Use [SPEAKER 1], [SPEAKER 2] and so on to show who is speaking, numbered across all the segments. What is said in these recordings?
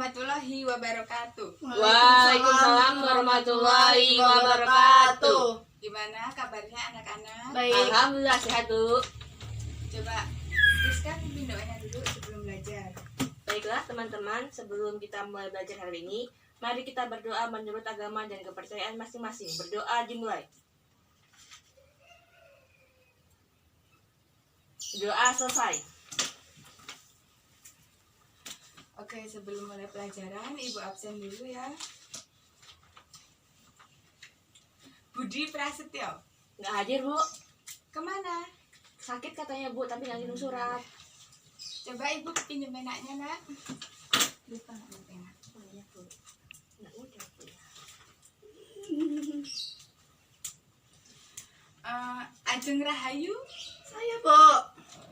[SPEAKER 1] warahmatullahi wabarakatuh.
[SPEAKER 2] Waalaikumsalam warahmatullahi wabarakatuh.
[SPEAKER 1] Gimana kabarnya anak-anak?
[SPEAKER 2] Baik. Alhamdulillah sehat, Bu.
[SPEAKER 1] Coba Rizka pimpin doanya dulu sebelum belajar.
[SPEAKER 2] Baiklah teman-teman, sebelum kita mulai belajar hari ini, mari kita berdoa menurut agama dan kepercayaan masing-masing. Berdoa dimulai. Doa selesai.
[SPEAKER 1] Oke, sebelum mulai pelajaran, Ibu absen dulu ya. Budi Prasetyo,
[SPEAKER 2] Nggak hadir, Bu.
[SPEAKER 1] kemana?
[SPEAKER 2] Sakit katanya, Bu, tapi nggak ngirim surat.
[SPEAKER 1] Coba Ibu pinjam penanya, nak. Lupa nggak pena?
[SPEAKER 2] Oh iya, Bu. Nggak udah, Bu.
[SPEAKER 1] Ajeng Rahayu,
[SPEAKER 3] Saya, Bu.
[SPEAKER 1] oh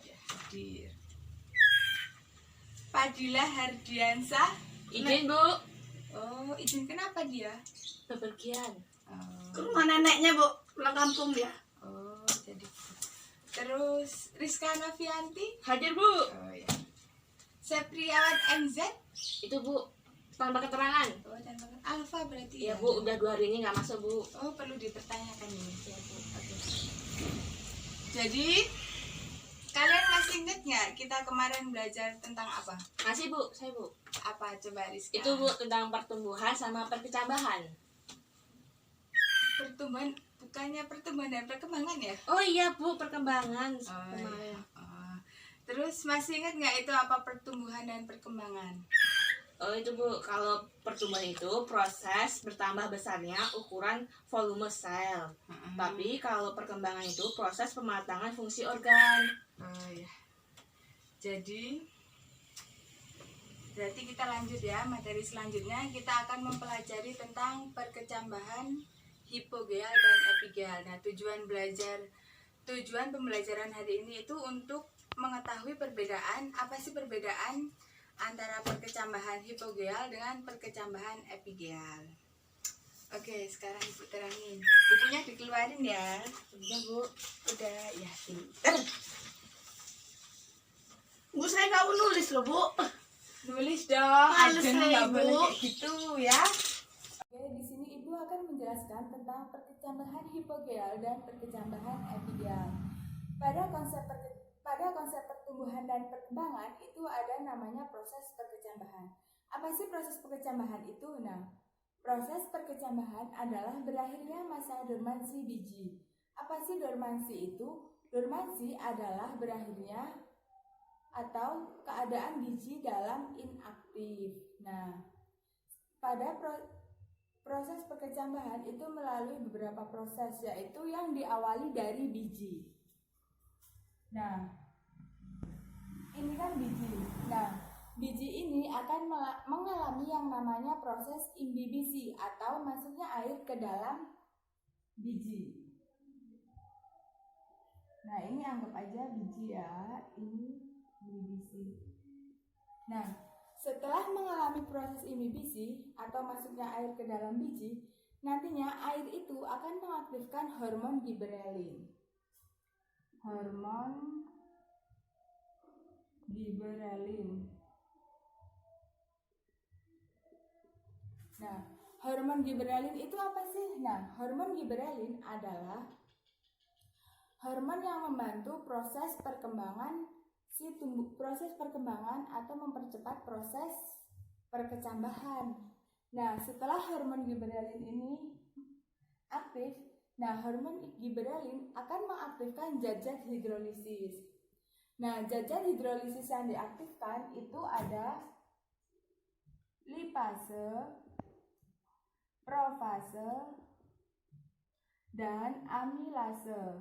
[SPEAKER 1] ya, hadir. Padilla Hardiansah,
[SPEAKER 2] Izin, Bu.
[SPEAKER 1] oh izin kenapa dia?
[SPEAKER 2] Bepergian.
[SPEAKER 3] Ke rumah neneknya, Bu. Pulang kampung dia.
[SPEAKER 1] Oh, jadi. Terus Rizka Novianti,
[SPEAKER 2] Hadir, Bu.
[SPEAKER 1] oh ya. Sepriawan MZ,
[SPEAKER 2] Itu, Bu. Tanpa keterangan.
[SPEAKER 1] oh dan makan Alfa berarti
[SPEAKER 2] Iya, Bu. Udah 2 hari ini nggak masuk, Bu.
[SPEAKER 1] Oh, perlu dipertanyakan ini.
[SPEAKER 2] Iya, Bu.
[SPEAKER 1] Oke. Jadi kalian masih ingat nggak kita kemarin belajar tentang apa?
[SPEAKER 2] Masih, Bu. Saya, Bu.
[SPEAKER 1] Apa coba Rizka?
[SPEAKER 2] Itu, Bu, tentang pertumbuhan sama perkecambahan.
[SPEAKER 1] Pertumbuhan, bukannya pertumbuhan dan perkembangan ya?
[SPEAKER 2] Oh iya, Bu, perkembangan
[SPEAKER 1] Oh,
[SPEAKER 2] kemarin.
[SPEAKER 1] iya. Oh. Terus masih ingat nggak itu apa pertumbuhan dan perkembangan?
[SPEAKER 2] Oh itu, Bu, kalau pertumbuhan itu proses bertambah besarnya ukuran volume sel. Tapi kalau perkembangan itu proses pematangan fungsi organ.
[SPEAKER 1] Oh ya. Jadi berarti kita lanjut ya, materi selanjutnya kita akan mempelajari tentang perkecambahan hipogeal dan epigeal. Nah, tujuan pembelajaran hari ini itu untuk mengetahui perbedaan, apa sih perbedaan antara perkecambahan hipogeal dengan perkecambahan epigeal. Oke, sekarang Ibu terangin. Bukunya dikeluarin ya.
[SPEAKER 2] Udah, Bu.
[SPEAKER 1] Udah, ya pinter.
[SPEAKER 3] Bu, saya nggak mau nulis loh, Bu.
[SPEAKER 1] Nulis dong,
[SPEAKER 3] Males
[SPEAKER 1] Ajeng
[SPEAKER 3] nih,
[SPEAKER 1] nggak
[SPEAKER 3] Ibu.
[SPEAKER 1] boleh kayak gitu ya. Oke, di sini Ibu akan menjelaskan tentang perkecambahan hipogeal dan perkecambahan epigeal. Pada konsep pertumbuhan dan perkembangan itu ada namanya proses perkecambahan. Apa sih proses perkecambahan itu? Nah, proses perkecambahan adalah berakhirnya masa dormansi biji. Apa sih dormansi itu? Dormansi adalah berakhirnya atau keadaan biji dalam inaktif. Nah, pada proses perkecambahan itu melalui beberapa proses, yaitu yang diawali dari biji. Nah, ini kan biji. Nah, biji ini akan mengalami yang namanya proses imbibisi atau masuknya air ke dalam biji. Nah, ini anggap aja biji ya, ini imbibisi. Nah, setelah mengalami proses imbibisi atau masuknya air ke dalam biji, nantinya air itu akan mengaktifkan hormon giberelin. Hormon giberelin. Nah, hormon giberelin itu apa sih? Nah, hormon giberelin adalah hormon yang membantu proses perkembangan proses perkembangan atau mempercepat proses perkecambahan. Nah, setelah hormon giberelin ini aktif, nah hormon giberelin akan mengaktifkan zat-zat hidrolisis. Nah, zat-zat hidrolisis yang diaktifkan itu ada lipase, profase, dan amilase.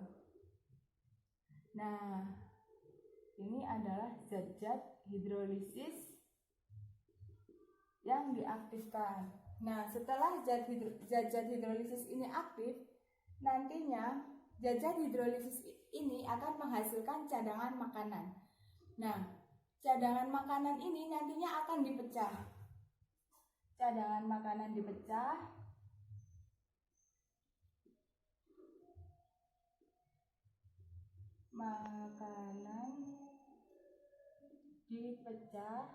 [SPEAKER 1] Nah, ini adalah zat-zat hidrolisis yang diaktifkan. Nah, setelah zat-zat hidrolisis ini aktif, nantinya zat-zat hidrolisis ini akan menghasilkan cadangan makanan. Nah, cadangan makanan ini nantinya akan dipecah. Cadangan makanan dipecah. Makanan dipecah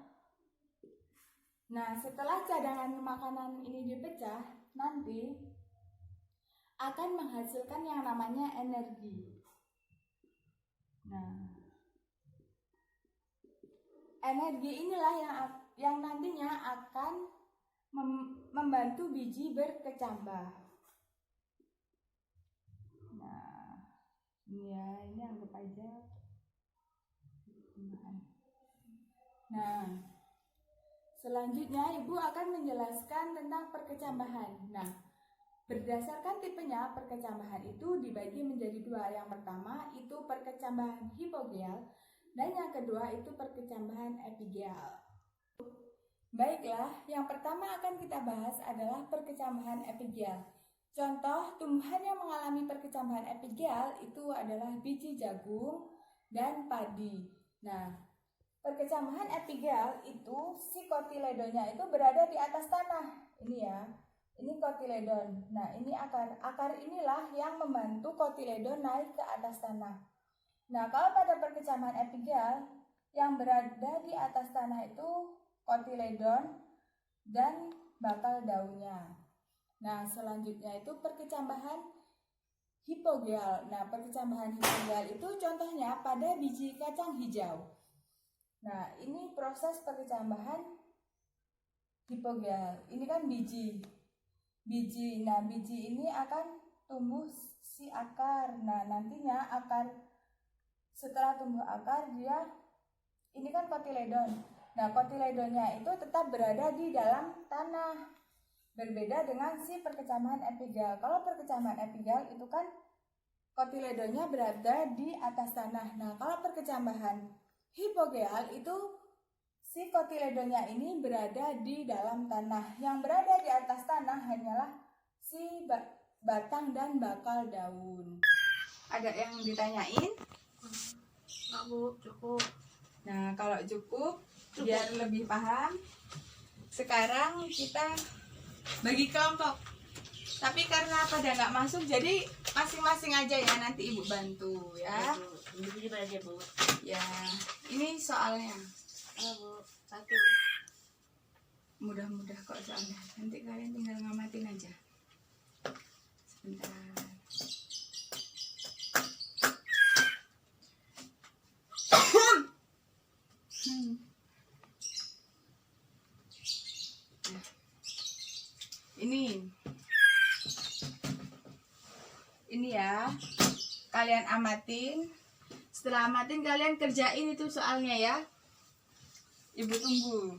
[SPEAKER 1] Nah, setelah cadangan makanan ini dipecah, nanti akan menghasilkan yang namanya energi. Nah, energi inilah yang nantinya akan membantu biji berkecambah. Nah, ini ya, ini anggap aja. Nah, selanjutnya Ibu akan menjelaskan tentang perkecambahan. Nah, berdasarkan tipenya perkecambahan itu dibagi menjadi dua. Yang pertama itu perkecambahan hipogeal dan yang kedua itu perkecambahan epigeal. Baiklah, yang pertama akan kita bahas adalah perkecambahan epigeal. Contoh tumbuhan yang mengalami perkecambahan epigeal itu adalah biji jagung dan padi. Nah, perkecambahan epigeal itu si kotiledonnya itu berada di atas tanah. Ini ya, ini kotiledon. Nah, ini akar. Akar inilah yang membantu kotiledon naik ke atas tanah. Nah, kalau pada perkecambahan epigeal, yang berada di atas tanah itu kotiledon dan bakal daunnya. Nah, selanjutnya itu perkecambahan hipogeal. Nah, perkecambahan hipogeal itu contohnya pada biji kacang hijau. Nah, ini proses perkecambahan hipogeal. Ini kan biji. Nah, biji ini akan tumbuh si akar. Nah, nantinya akar, setelah tumbuh akar, dia ini kan kotiledon. Nah, kotiledonnya itu tetap berada di dalam tanah. Berbeda dengan si perkecambahan epigeal. Kalau perkecambahan epigeal itu kan kotiledonnya berada di atas tanah. Nah, kalau perkecambahan hipogeal itu si kotiledonnya ini berada di dalam tanah. Yang berada di atas tanah hanyalah si batang dan bakal daun. Ada yang ditanyain?
[SPEAKER 3] Enggak, Bu, cukup.
[SPEAKER 1] Nah, kalau cukup, biar lebih paham, sekarang kita bagi kelompok. Tapi karena pada nggak masuk, jadi masing-masing aja ya, nanti Ibu bantu ya.
[SPEAKER 2] Begini aja, Bu.
[SPEAKER 1] Ya, ini soalnya.
[SPEAKER 2] Bu. 1.
[SPEAKER 1] Mudah-mudah kok soalnya. Nanti kalian tinggal ngamatin aja. Sebentar. Nah, ini ya, kalian amatin. Setelah amatin kalian kerjain itu soalnya ya. Ibu tunggu.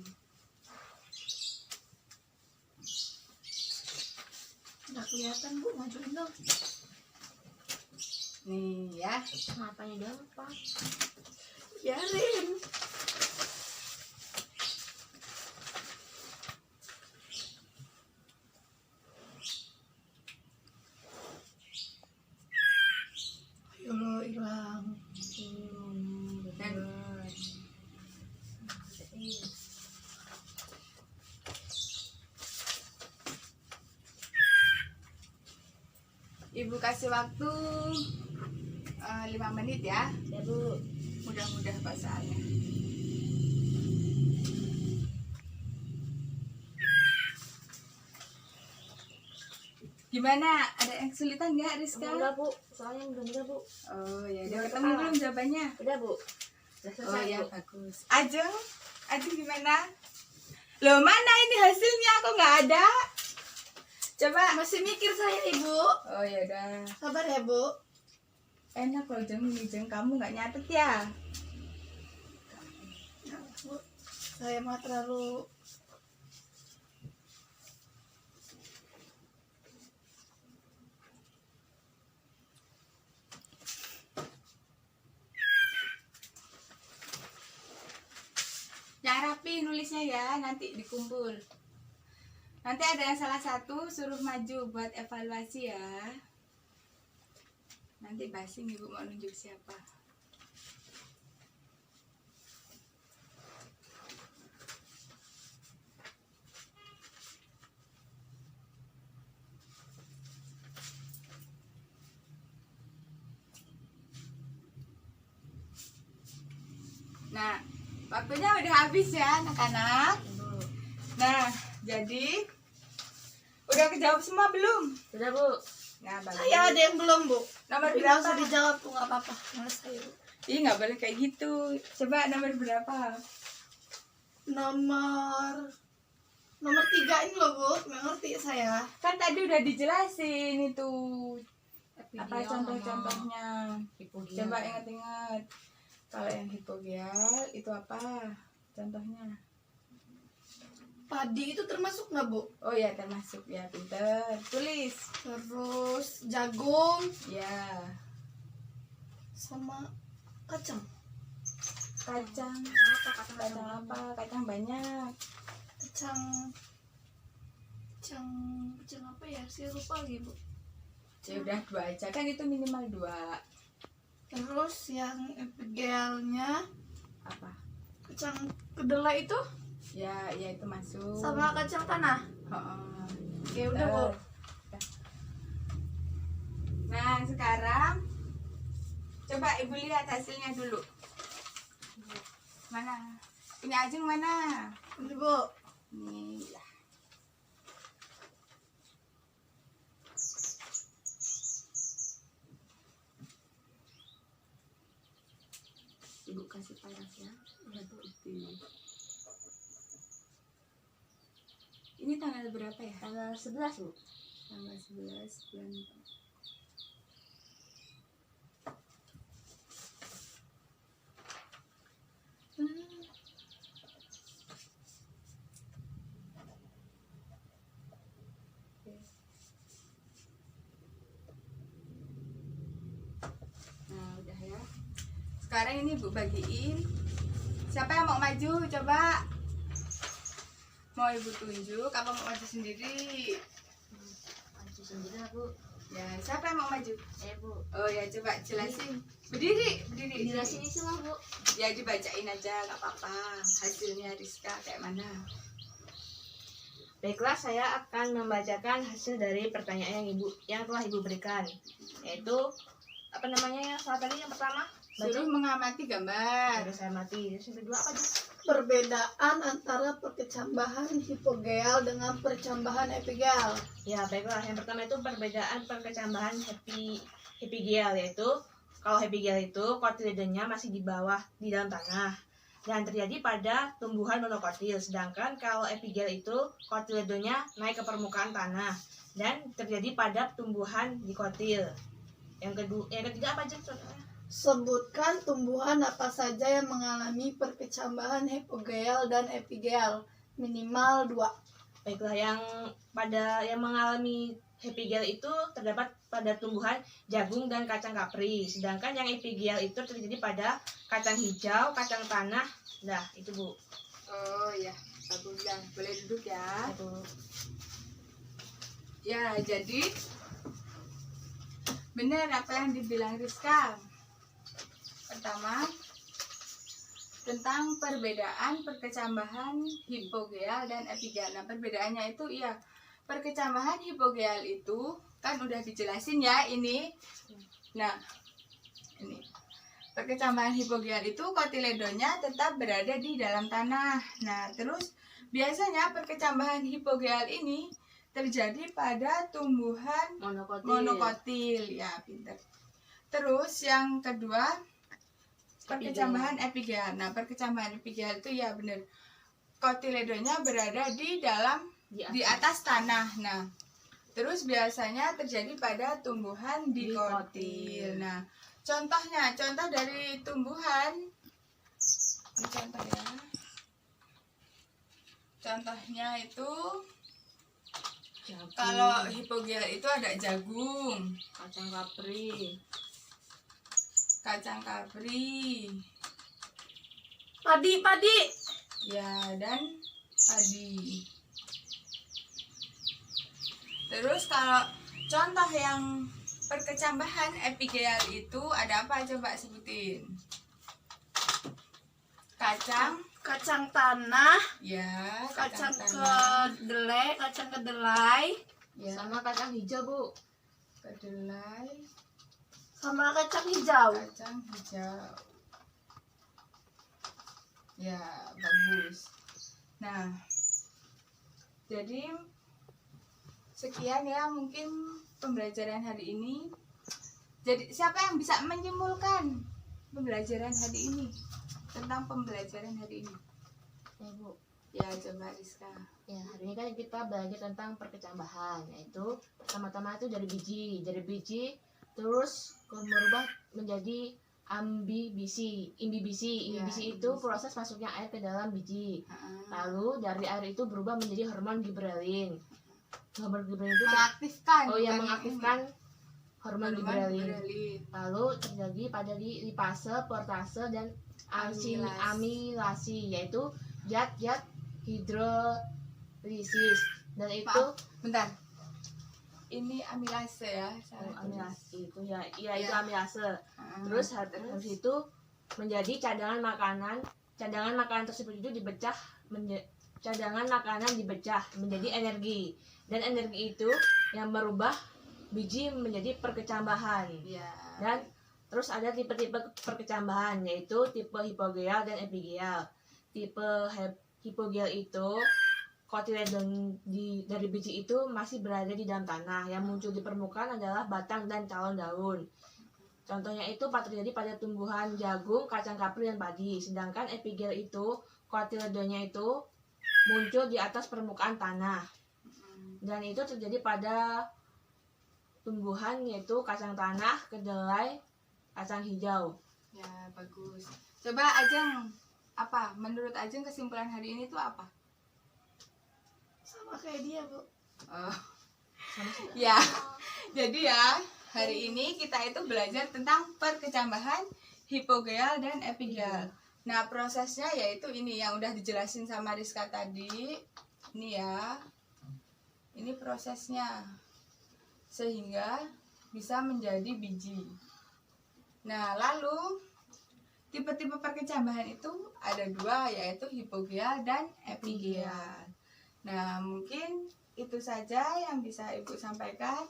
[SPEAKER 3] Nggak kelihatan, Bu, majuin dong.
[SPEAKER 1] Nih ya.
[SPEAKER 2] Apanya gampang?
[SPEAKER 3] Biarin. Ayo lo hilang.
[SPEAKER 1] Ibu kasih waktu 5 menit ya.
[SPEAKER 2] Ya, Bu.
[SPEAKER 1] Mudah-mudah Pak soalnya. Gimana? Ada yang kesulitan nggak, Rizka?
[SPEAKER 2] Enggak, Bu. Soalnya mudah-mudah, Bu.
[SPEAKER 1] Oh ya, udah
[SPEAKER 2] Udah
[SPEAKER 1] ketemu
[SPEAKER 2] kepala.
[SPEAKER 1] belum jawabannya?
[SPEAKER 2] Udah, Bu. Udah
[SPEAKER 1] Oh
[SPEAKER 2] selesai,
[SPEAKER 1] ya,
[SPEAKER 2] Bu.
[SPEAKER 1] bagus. Ajeng gimana? Loh, mana ini hasilnya? Kok nggak ada? Coba.
[SPEAKER 3] Masih mikir saya, Ibu.
[SPEAKER 1] Oh ya udah.
[SPEAKER 3] Sabar ya, Bu.
[SPEAKER 1] Enak loh Jeng, ini Jeng, kamu nggak nyatet ya?
[SPEAKER 3] Ya, Bu. Saya mah terlalu
[SPEAKER 1] Yang rapi nulisnya ya, nanti dikumpul. Nanti ada yang salah satu suruh maju buat evaluasi ya. Nanti basing Ibu mau nunjuk siapa. Nah, waktunya udah habis ya anak-anak.
[SPEAKER 2] Bu.
[SPEAKER 1] Nah, Jadi udah kejawab semua belum?
[SPEAKER 2] Sudah Bu.
[SPEAKER 1] Nah, bagus.
[SPEAKER 3] Saya ada yang belum, Bu.
[SPEAKER 1] Nomor
[SPEAKER 3] Tapi
[SPEAKER 1] berapa?
[SPEAKER 3] nggak usah dijawab, Bu. Nggak apa-apa. Males saya, Bu.
[SPEAKER 1] Ih, nggak boleh kayak gitu. Coba nomor berapa?
[SPEAKER 3] Nomor 3 ini loh, Bu. Nggak ngerti saya.
[SPEAKER 1] Kan tadi udah dijelasin itu apa
[SPEAKER 3] Video
[SPEAKER 1] contoh-contohnya.
[SPEAKER 2] Hipogeal.
[SPEAKER 1] Coba ingat-ingat. Kalau yang hipogeal itu apa contohnya?
[SPEAKER 3] Padi itu termasuk nggak, Bu?
[SPEAKER 1] Oh ya, termasuk ya, pinter. Tulis.
[SPEAKER 3] Terus jagung
[SPEAKER 1] Ya,
[SPEAKER 3] sama kacang.
[SPEAKER 1] kacang. Kacang apa? Kacang banyak.
[SPEAKER 3] Kacang apa ya? Saya lupa lagi, Bu.
[SPEAKER 1] Ya udah 2 aja, kan itu minimal 2.
[SPEAKER 3] Terus yang epigelnya
[SPEAKER 1] Apa?
[SPEAKER 3] kacang kedelai itu
[SPEAKER 1] Ya, ya itu masuk.
[SPEAKER 3] sama kacang tanah.
[SPEAKER 1] Oh,
[SPEAKER 3] Oke, udah, Bu.
[SPEAKER 1] Nah, sekarang coba Ibu lihat hasilnya dulu. Mana? Ini Ajeng mana?
[SPEAKER 3] Ini, Bu.
[SPEAKER 1] Nih lah. Ibu kasih panas ya. Putih. Ini tanggal berapa ya?
[SPEAKER 2] Tanggal 11 Bu.
[SPEAKER 1] Tanggal 11 bulan 4. Nah, udah ya. Sekarang ini Bu bagiin. Siapa yang mau maju? Coba. Mau Ibu tunjuk apa mau maju sendiri?
[SPEAKER 2] Maju sendiri lah Bu.
[SPEAKER 1] Ya, siapa yang mau maju?
[SPEAKER 2] Bu.
[SPEAKER 1] Oh ya, coba jelasin. Berdiri, berdiri.
[SPEAKER 2] Di sini semua Bu.
[SPEAKER 1] Ya dibacain aja, nggak apa-apa. Hasilnya Rizka kayak mana?
[SPEAKER 2] Baiklah, saya akan membacakan hasil dari pertanyaan yang telah Ibu berikan. Yaitu apa namanya saat tadi yang pertama?
[SPEAKER 1] Suruh mengamati gambar.
[SPEAKER 2] Baru saya mati. Terus yang kedua apa Bu?
[SPEAKER 3] Perbedaan antara perkecambahan hipogeal dengan percambahan epigeal.
[SPEAKER 2] Ya, baiklah. Yang pertama itu perbedaan perkecambahan epigeal, yaitu kalau epigeal itu kotiledonnya masih di bawah di dalam tanah dan terjadi pada tumbuhan monokotil, sedangkan kalau epigeal itu kotiledonnya naik ke permukaan tanah dan terjadi pada tumbuhan dikotil. Yang ketiga apa aja?
[SPEAKER 3] Sebutkan tumbuhan apa saja yang mengalami perkecambahan hipogeal dan epigeal minimal 2.
[SPEAKER 2] Baiklah, yang mengalami epigeal itu terdapat pada tumbuhan jagung dan kacang kapri, sedangkan yang epigeal itu terjadi pada kacang hijau, kacang tanah. Nah, itu Bu.
[SPEAKER 1] Oh ya, bagus ya. Boleh duduk ya.
[SPEAKER 2] Itu.
[SPEAKER 1] Ya, jadi benar apa yang dibilang Rizka. Pertama, tentang perbedaan perkecambahan hipogeal dan epigeal. Nah, perbedaannya itu iya, perkecambahan hipogeal itu kan udah dijelasin ya ini. Nah, ini. Perkecambahan hipogeal itu kotiledonnya tetap berada di dalam tanah. Nah, terus biasanya perkecambahan hipogeal ini terjadi pada tumbuhan monokotil. Ya, pinter. Terus yang kedua, perkecambahan epigeal. Nah, perkecambahan epigeal itu ya benar. Kotiledonnya berada di atas tanah. Nah, terus biasanya terjadi pada tumbuhan dikotil. Nah, contoh dari tumbuhan. Ini contoh ya. Contohnya itu
[SPEAKER 2] Jagung,
[SPEAKER 1] kalau hipogeal itu ada jagung,
[SPEAKER 2] kacang kapri,
[SPEAKER 3] Padi.
[SPEAKER 1] ya, dan padi. Terus kalau contoh yang perkecambahan epigeal itu ada apa? Coba sebutin.
[SPEAKER 3] Kacang tanah,
[SPEAKER 1] Ya,
[SPEAKER 3] kacang
[SPEAKER 1] tanah.
[SPEAKER 3] kedelai,
[SPEAKER 1] Ya,
[SPEAKER 2] sama kacang hijau Bu.
[SPEAKER 1] kedelai,
[SPEAKER 3] sama kacang hijau.
[SPEAKER 1] kacang hijau. Ya, bagus. Nah, Jadi sekian ya mungkin pembelajaran hari ini. Jadi siapa yang bisa menyimpulkan pembelajaran hari ini tentang pembelajaran hari ini?
[SPEAKER 2] Ya Bu.
[SPEAKER 1] Ya coba Rizka.
[SPEAKER 2] Ya, hari ini kan kita belajar tentang perkecambahan, yaitu pertama-tama itu dari biji terus merubah menjadi imbibisi.
[SPEAKER 1] Ya,
[SPEAKER 2] Itu proses masuknya air ke dalam biji. Lalu dari air itu berubah menjadi hormon giberelin. Hormon giberelin itu
[SPEAKER 1] Mengaktifkan. bukan
[SPEAKER 2] mengaktifkan hormon giberelin.
[SPEAKER 1] giberelin.
[SPEAKER 2] Lalu terjadi pada lipase, protease dan amilasi, yaitu zat-zat hidrolisis. Dan itu
[SPEAKER 1] Maaf, bentar. Ini amilase ya.
[SPEAKER 2] amilase itu ya, iya
[SPEAKER 1] Ya.
[SPEAKER 2] itu amilase. Terus habis itu menjadi cadangan makanan tersebut itu dipecah cadangan makanan dipecah menjadi energi, dan energi itu yang merubah biji menjadi perkecambahan.
[SPEAKER 1] Ya.
[SPEAKER 2] Dan terus ada tipe-tipe perkecambahan, yaitu tipe hipogeal dan epigeal. Tipe hipogeal itu kotiledon dari biji itu masih berada di dalam tanah. Yang muncul di permukaan adalah batang dan calon daun. Contohnya itu terjadi pada tumbuhan jagung, kacang kapri, dan padi. Sedangkan epigeal itu kotiledonnya itu muncul di atas permukaan tanah. Dan itu terjadi pada tumbuhan yaitu kacang tanah, kedelai, kacang hijau.
[SPEAKER 1] Ya, bagus. Coba Ajeng, apa? Menurut Ajeng kesimpulan hari ini tuh apa?
[SPEAKER 3] Sama kayak dia, Bu.
[SPEAKER 1] Oh.
[SPEAKER 2] Sama sih.
[SPEAKER 1] Ya, jadi ya hari ini kita itu belajar tentang perkecambahan hipogeal dan epigeal. Nah prosesnya yaitu ini yang udah dijelasin sama Rizka tadi. Ini ya, ini prosesnya sehingga bisa menjadi biji. Nah lalu tipe-tipe perkecambahan itu ada dua, yaitu hipogeal dan epigeal. Nah mungkin itu saja yang bisa Ibu sampaikan.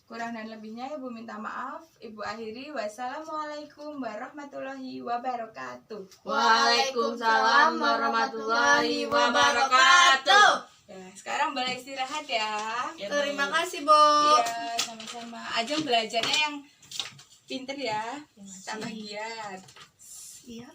[SPEAKER 1] Kurang dan lebihnya Ibu minta maaf. Ibu akhiri. Wassalamualaikum warahmatullahi wabarakatuh.
[SPEAKER 2] Waalaikumsalam warahmatullahi wabarakatuh.
[SPEAKER 1] Ya, sekarang boleh istirahat ya.
[SPEAKER 3] Terima kasih, Bu.
[SPEAKER 1] Iya, sama-sama. Ajeng belajarnya yang pinter ya.
[SPEAKER 2] Terima kasih.
[SPEAKER 1] Tambah giat.
[SPEAKER 3] Iya.